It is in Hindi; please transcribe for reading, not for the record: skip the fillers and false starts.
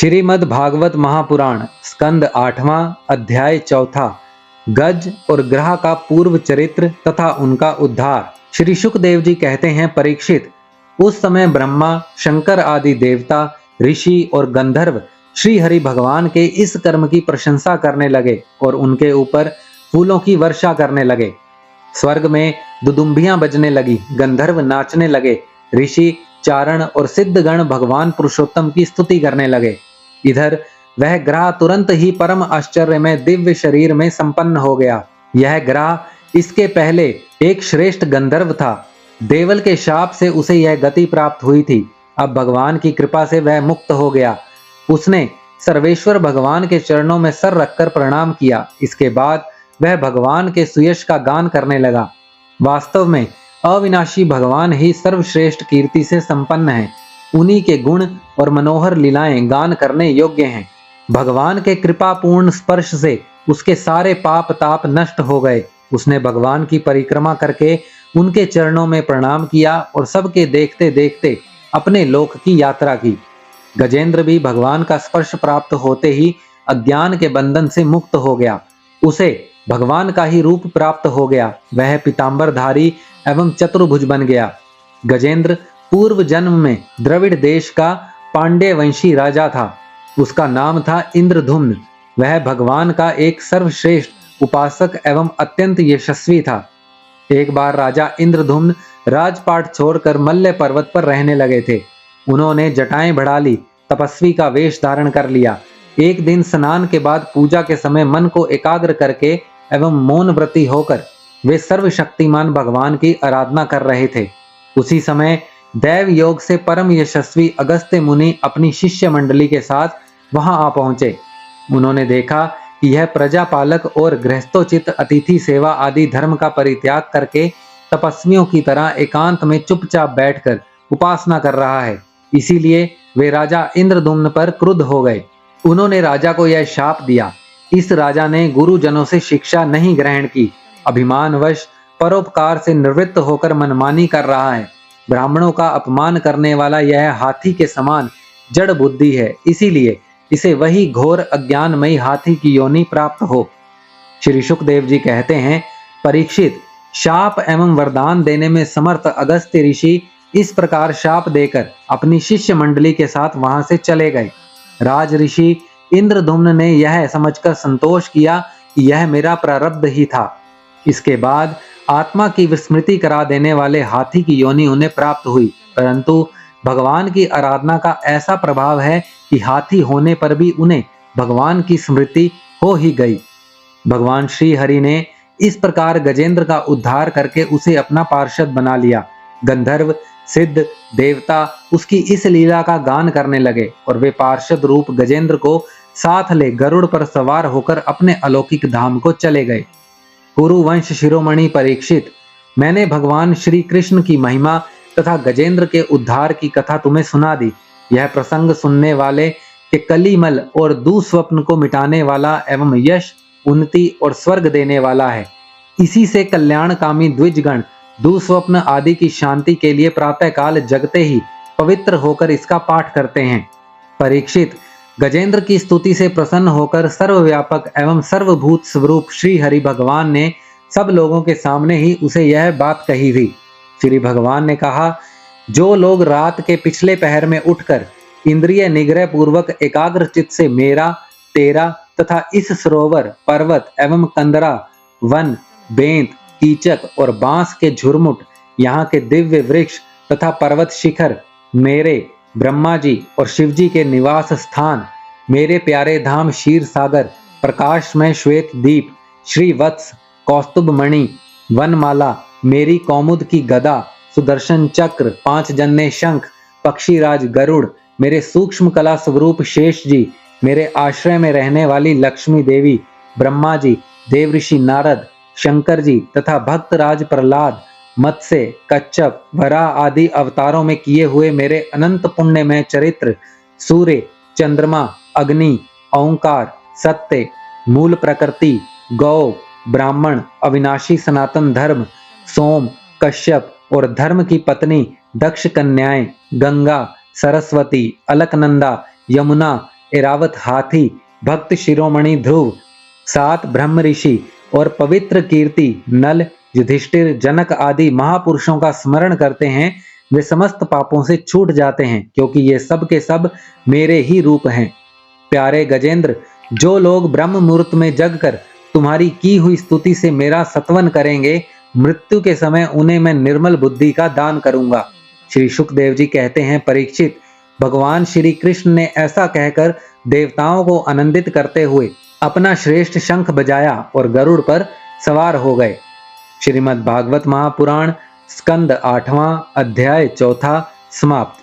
श्रीमद् भागवत महापुराण स्कंद 8वां अध्याय 4 गज और ग्रह का पूर्व चरित्र तथा उनका उद्धार। श्री शुकदेव जी कहते हैं, परीक्षित, उस समय ब्रह्मा, शंकर आदि देवता, ऋषि और गंधर्व श्री हरि भगवान के इस कर्म की प्रशंसा करने लगे और उनके ऊपर फूलों की वर्षा करने लगे। स्वर्ग में दुदुम्बियां बजने लगी, गंधर्व नाचने लगे, ऋषि, चारण और सिद्धगण भगवान पुरुषोत्तम की स्तुति करने लगे। इधर वह ग्रह तुरंत ही परम आश्चर्य में दिव्य शरीर में संपन्न हो गया। यह ग्रह इसके पहले एक श्रेष्ठ गंधर्व था। देवल के शाप से उसे यह गति प्राप्त हुई थी। अब भगवान की कृपा से वह मुक्त हो गया। उसने सर्वेश्वर भगवान के चरणों में सर रखकर प्रणाम किया। इसके बाद वह भगवान के सुयश का गान करने लगा। वास्तव में अविनाशी भगवान ही सर्वश्रेष्ठ कीर्ति से संपन्न है। उन्हीं के गुण और मनोहर लीलाएं गान करने योग्य हैं। भगवान के कृपापूर्ण स्पर्श से उसके सारे पाप ताप नष्ट हो गए। उसने भगवान की परिक्रमा करके उनके चरणों में प्रणाम किया और सबके देखते देखते अपने लोक की यात्रा की। गजेंद्र भी भगवान का स्पर्श प्राप्त होते ही अज्ञान के बंधन से मुक्त हो गया। उसे भगवान का ही रूप प्राप्त हो गया। वह पीतांबरधारी एवं चतुर्भुज बन गया। गजेंद्र पूर्व जन्म में द्रविड़ देश का पांड्य वंशी राजा था। उसका नाम था इंद्रधुम्न। वह भगवान का एक सर्वश्रेष्ठ उपासक एवं अत्यंत यशस्वी था। एक बार राजा इंद्रधुम्न राजपाट छोड़कर मल्य पर्वत पर रहने लगे थे। उन्होंने जटाएं बढ़ा ली, तपस्वी का वेश धारण कर लिया। एक दिन स्नान के बाद पूजा के समय मन को एकाग्र करके एवं मौन व्रती होकर वे सर्वशक्तिमान भगवान की आराधना कर रहे थे। उसी समय दैव योग से परम यशस्वी अगस्त्य मुनि अपनी शिष्य मंडली के साथ वहां आ पहुंचे। उन्होंने देखा कि यह प्रजापालक और गृहस्थोचित अतिथि सेवा आदि धर्म का परित्याग करके तपस्वियों की तरह एकांत में चुपचाप बैठकर उपासना कर रहा है। इसीलिए वे राजा इंद्रदुम्न पर क्रुद्ध हो गए। उन्होंने राजा को यह शाप दिया। इस राजा ने गुरुजनों से शिक्षा नहीं ग्रहण की, अभिमानवश परोपकार से निवृत्त होकर मनमानी कर रहा है। ब्राह्मणों का अपमान करने वाला यह हाथी के समान जड़ बुद्धि है। इसीलिए इसे वही घोर अज्ञानमयी हाथी की योनि प्राप्त हो। श्री शुकदेव जी कहते हैं, परीक्षित, शाप एवं वरदान देने में समर्थ अगस्त्य ऋषि इस प्रकार शाप देकर अपनी शिष्य मंडली के साथ वहां से चले गए। राज ऋषि इंद्रधुम्न ने यह समझकर संतोष किया कि यह मेरा प्रारब्ध ही था। इसके बाद आत्मा की विस्मृति करा देने वाले हाथी की योनि उन्हें प्राप्त हुई। परंतु भगवान की आराधना का ऐसा प्रभाव है कि हाथी होने पर भी उन्हें भगवान की स्मृति हो ही गई। भगवान श्री हरि ने इस प्रकार गजेंद्र का उद्धार करके उसे अपना पार्षद बना लिया। गंधर्व, सिद्ध, देवता उसकी इस लीला का गान करने लगे और वे पार्षद रूप गजेंद्र को साथ ले गरुड़ पर सवार होकर अपने अलौकिक धाम को चले गए। कुरुवंश शिरोमणि परीक्षित, मैंने भगवान श्री कृष्ण की महिमा तथा गजेंद्र के उद्धार की कथा तुम्हें सुना दी। यह प्रसंग सुनने वाले के कलिमल और दुस्वप्न को मिटाने वाला एवं यश, उन्नति और स्वर्ग देने वाला है। इसी से कल्याणकामी द्विजगण दुस्वप्न आदि की शांति के लिए प्रातःकाल जगते ही पवित्र होकर इसका पाठ करते हैं। परीक्षित, गजेंद्र की स्तुति से प्रसन्न होकर सर्वव्यापक एवं सर्वभूत स्वरूप श्री हरि भगवान ने सब लोगों के सामने ही उसे यह बात कही थी। श्री भगवान ने कहा, जो लोग रात के पिछले पहर में उठकर इंद्रिय निग्रह पूर्वक एकाग्र चित्त से मेरा, तेरा तथा इस सरोवर, पर्वत एवं कंदरा, वन, बेंत, कीचक और बांस के झुरमुट, यहाँ के दिव्य वृक्ष तथा पर्वत शिखर, मेरे, ब्रह्मा जी और शिव जी के निवास स्थान, मेरे प्यारे धाम क्षीर सागर, प्रकाश में श्वेत दीप, श्री वत्स, कौस्तुभ मणि, वनमाला, मेरी कौमुद की गदा, सुदर्शन चक्र, 5 जन्ने शंख, पक्षीराज गरुड़, मेरे सूक्ष्म कला स्वरूप शेष जी, मेरे आश्रय में रहने वाली लक्ष्मी देवी, ब्रह्मा जी, देवऋषि नारद, शंकर जी तथा भक्तराज प्रहलाद, मत्स्य, कच्छप, वराह आदि अवतारों में किए हुए मेरे अनंत पुण्यमय चरित्र, सूर्य, चंद्रमा, अग्नि, ओंकार, सत्य, मूल प्रकृति, गौ, ब्राह्मण, अविनाशी सनातन धर्म, सोम, कश्यप और धर्म की पत्नी, दक्ष कन्याएं, गंगा, सरस्वती, अलकनंदा, यमुना, एरावत हाथी, भक्त शिरोमणि ध्रुव, 7 ब्रह्म ऋषि और पवित्र कीर्ति, नल, युधिष्ठिर, जनक आदि महापुरुषों का स्मरण करते हैं, वे समस्त पापों से छूट जाते हैं, क्योंकि ये सब के सब मेरे ही रूप हैं। प्यारे गजेंद्र, जो लोग ब्रह्म मुहूर्त में जगकर तुम्हारी की हुई स्तुति से मेरा सत्वन करेंगे, मृत्यु के समय उन्हें मैं निर्मल बुद्धि का दान करूंगा। श्री शुकदेव जी कहते हैं, परीक्षित, भगवान श्री कृष्ण ने ऐसा कहकर देवताओं को आनंदित करते हुए अपना श्रेष्ठ शंख बजाया और गरुड़ पर सवार हो गए। श्रीमद् भागवत महापुराण स्कंद 8वां अध्याय 4 समाप्त।